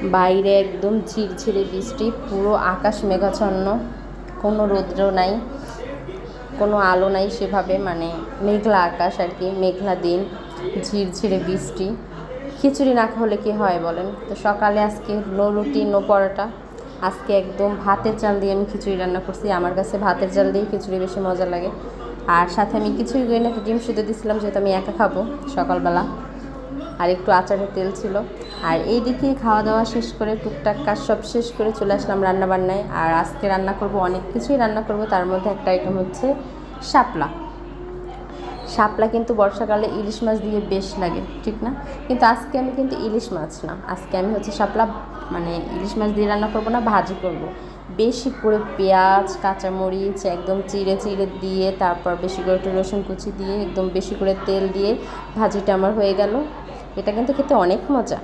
বাইরে একদম ঝিরঝিরে বৃষ্টি, পুরো আকাশ মেঘাচ্ছন্ন, কোনো রৌদ্র নাই, কোনো আলো নাই সেভাবে, মানে মেঘলা আকাশ আর কি, মেঘলা দিন, ঝিরঝিরে বৃষ্টি। খিচুড়ি না হলে কি হয় বলেন? তো সকালে আজকে নো রুটি নো পরোটা, আজকে একদম ভাতের চাল দিয়ে আমি খিচুড়ি রান্না করছি। আমার কাছে ভাতের চাল দিয়ে খিচুড়ি বেশি মজা লাগে। আর সাথে আমি কিছুই করি না, একটা ডিম সিদ্ধ দিয়েছিলাম, যেহেতু আমি একা খাবো সকালবেলা। আর একটু আচারের তেল ছিল। আর এই দিকে খাওয়া দাওয়া শেষ করে টুকটাক কাজ সব শেষ করে চলে আসলাম রান্নাবান্নায়। আর আজকে রান্না করব, অনেক কিছুই রান্না করব, তার মধ্যে একটা আইটেম হচ্ছে শাপলা। শাপলা কিন্তু বর্ষাকালে ইলিশ মাছ দিয়ে বেশ লাগে, ঠিক না? কিন্তু আজকে আমি কিন্তু ইলিশ মাছ না, আজকে আমি হচ্ছে শাপলা, মানে ইলিশ মাছ দিয়ে রান্না করব না, ভাজি করব। বেশি করে পেঁয়াজ কাঁচামরিচ একদম চিড়ে চিড়ে দিয়ে, তারপর বেশি করে একটু রসুন কুচি দিয়ে, একদম বেশি করে তেল দিয়ে ভাজিটা আমার হয়ে গেল। এটা কিন্তু খেতে অনেক মজা।